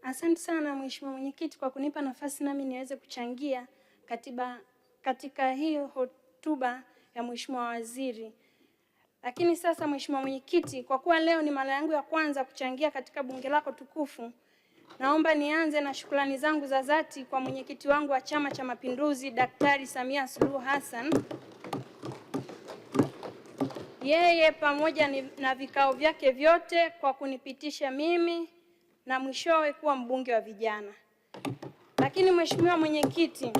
Asante sana Mheshimiwa Mwenyekiti kwa kunipa nafasi nami niweze kuchangia katika hiyo hotuba ya Mheshimiwa Waziri. Lakini sasa Mheshimiwa Mwenyekiti, kwa kuwa leo ni mara yangu ya kwanza kuchangia katika bunge lako tukufu, naomba nianze na shukrani zangu za dhati kwa mwenyekiti wangu wa Chama cha Mapinduzi Daktari Samia Suluhu Hassan. Yeye pamoja na vikao vyake vyote kwa kunipitisha mimi na mwishowe kuwa mbunge wa vijana. Lakini Mheshimiwa Mwenyekiti,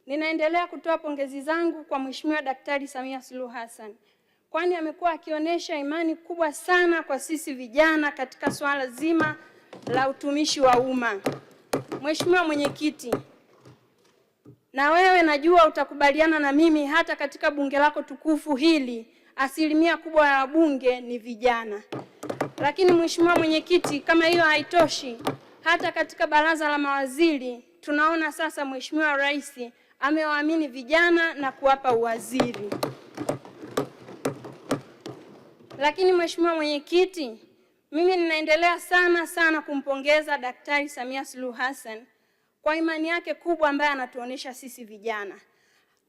ninaendelea kutoa pongezi zangu kwa Mheshimiwa Daktari Samia Suluhu Hassan, kwani amekuwa akionyesha imani kubwa sana kwa sisi vijana katika swala zima la utumishi wa umma. Mheshimiwa Mwenyekiti, na wewe najua utakubaliana na mimi, hata katika bunge lako tukufu hili asilimia kubwa ya wabunge ni vijana. Lakini Mheshimiwa Mwenyekiti, kama hiyo haitoshi, hata katika baraza la mawaziri tunaona sasa Mheshimiwa Rais amewaamini vijana na kuwapa uwaziri. Lakini Mheshimiwa Mwenyekiti, mimi ninaendelea sana kumpongeza Daktari Samia Suluhu Hassan kwa imani yake kubwa ambayo anatuonesha sisi vijana.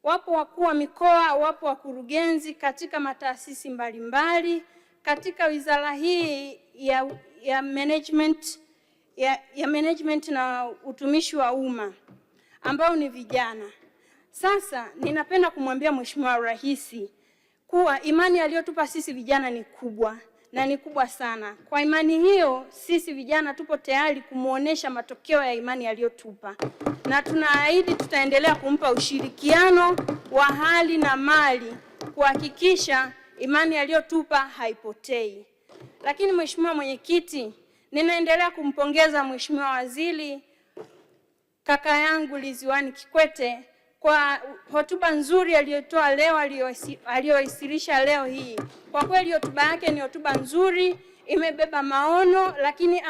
Wapo wakuu wa mikoa, wapo wakurugenzi katika mataasisi mbalimbali katika wizara hii ya management na utumishi wa umma ambao ni vijana. Sasa ninapenda kumwambia Mheshimiwa Rais kuwa imani aliyotupa sisi vijana ni kubwa na ni kubwa sana. Kwa imani hiyo sisi vijana tupo tayari kumuonesha matokeo ya imani aliyotupa, na tunaahidi tutaendelea kumpa ushirikiano wa hali na mali kuhakikisha imani aliyotupa haipotei. Lakini Mheshimiwa Mwenyekiti, ninaendelea kumpongeza Mheshimiwa Waziri kaka yangu Ridhiwani Kikwete kwa hotuba nzuri aliyotoa leo, aliyowasilisha leo hii. Kwa kweli hotuba yake ni hotuba nzuri, imebeba maono, lakini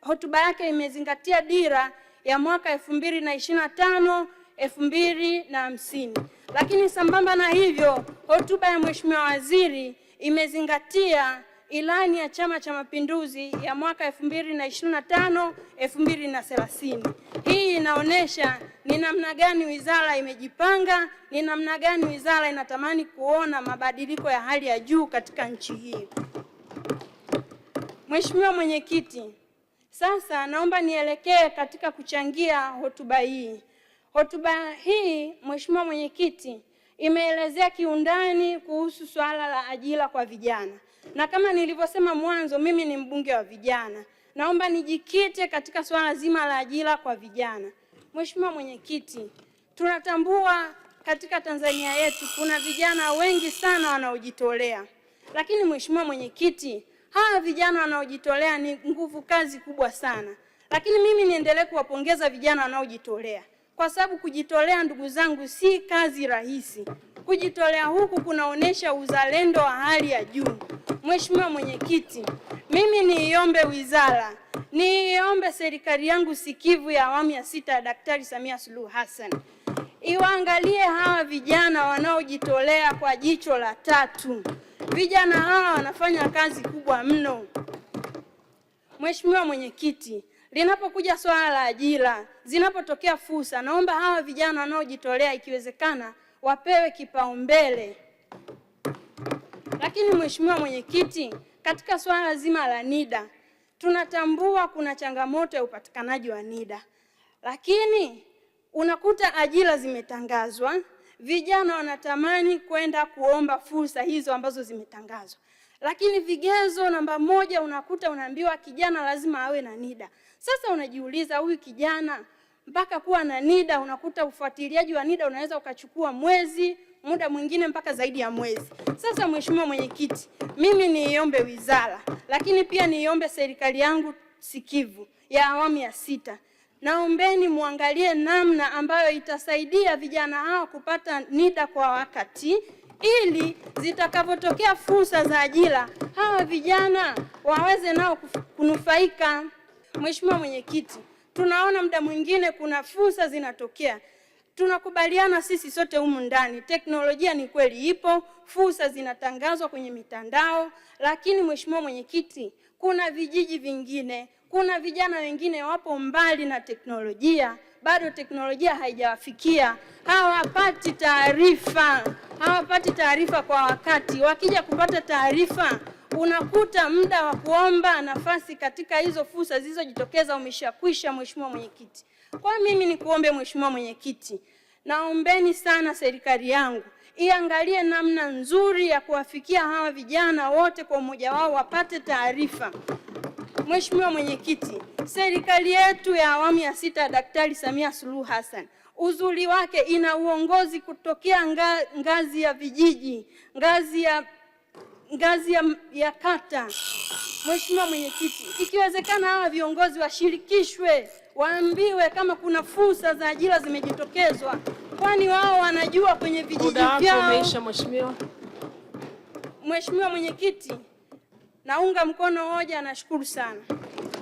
hotuba yake imezingatia dira ya mwaka 2025 2050. Lakini sambamba na hivyo, hotuba ya Mheshimiwa Waziri imezingatia ilani ya Chama cha Mapinduzi ya mwaka 2025 2030. Hii inaonesha ni namna gani wizara imejipanga, ni namna gani wizara inatamani kuona mabadiliko ya hali ya juu katika nchi hii. Mheshimiwa Mwenyekiti, sasa naomba nielekee katika kuchangia hotuba hii. Hotuba hii Mheshimiwa Mwenyekiti imeelezea kiundani kuhusu swala la ajira kwa vijana. Na kama nilivyosema mwanzo, mimi ni mbunge wa vijana. Naomba nijikite katika swala zima la ajira kwa vijana. Mheshimiwa Mwenyekiti, tunatambua katika Tanzania yetu kuna vijana wengi sana wanaojitolea. Lakini Mheshimiwa Mwenyekiti, hawa vijana wanaojitolea ni nguvu kazi kubwa sana. Lakini mimi niendelee kuwapongeza vijana wanaojitolea, kwa sababu kujitolea, ndugu zangu, si kazi rahisi. Kujitolea huku kunaonesha uzalendo wa hali ya juu. Mheshimiwa Mwenyekiti, mimi niiombe wizara, niiombe serikali yangu sikivu ya awamu ya 6 ya Daktari Samia Suluhu Hassan iwaangalie hawa vijana wanaojitolea kwa jicho la tatu. Vijana hawa wanafanya kazi kubwa mno. Mheshimiwa Mwenyekiti, linapokuja swala la ajira, zinapotokea fursa, naomba hawa vijana wanaojitolea ikiwezekana wapewe kipaumbele. Lakini Mheshimiwa Mwenyekiti, katika swala zima la NIDA, tunatambua kuna changamoto ya upatikanaji wa NIDA. Lakini unakuta ajira zimetangazwa, vijana wanatamani kwenda kuomba fursa hizo ambazo zimetangazwa. Lakini vigezo namba 1 unakuta unaambiwa kijana lazima awe na NIDA. Sasa unajiuliza, huyu kijana mpaka kuwa na NIDA, unakuta ufuatiliaji wa NIDA unaweza ukachukua mwezi, muda mwingine mpaka zaidi ya mwezi. Sasa Mheshimiwa Mwenyekiti, mimi niiombe wizara, lakini pia niiombe serikali yangu sikivu ya awamu ya 6. Naombeni muangalie namna ambayo itasaidia vijana hao kupata NIDA kwa wakati, ili zitakapotokea fursa za ajira hawa vijana waweze nao kunufaika. Mheshimiwa Mwenyekiti, tunaona muda mwingine kuna fursa zinatokea. Tunakubaliana sisi sote humu ndani, teknolojia ni kweli ipo, fursa zinatangazwa kwenye mitandao, lakini Mheshimiwa Mwenyekiti, kuna vijiji vingine, kuna vijana wengine wapo mbali na teknolojia, bado teknolojia haijawafikia, hawapati taarifa kwa wakati. Wakija kupata taarifa, unakuta muda wa kuomba nafasi katika hizo fursa zilizojitokeza umeshakwisha. Mheshimiwa Mwenyekiti, kwa mimi nikuombe Mheshimiwa Mwenyekiti, naombeni sana serikali yangu iangalie namna nzuri ya kuwafikia hawa vijana wote kwa umoja wao wapate taarifa. Mheshimiwa Mwenyekiti, serikali yetu ya awamu ya 6 Daktari Samia Suluhu Hassan, uzuri wake ina uongozi kutokea ngazi ya vijiji, ngazi ya kata. Mheshimiwa Mwenyekiti, ikiwezekana hawa viongozi washirikishwe, waambiwe kama kuna fursa za ajira zimejitokezwa, kwani wao wanajua kwenye vijiji vyao. Mheshimiwa Mwenyekiti, naunga mkono hoja, nashukuru sana.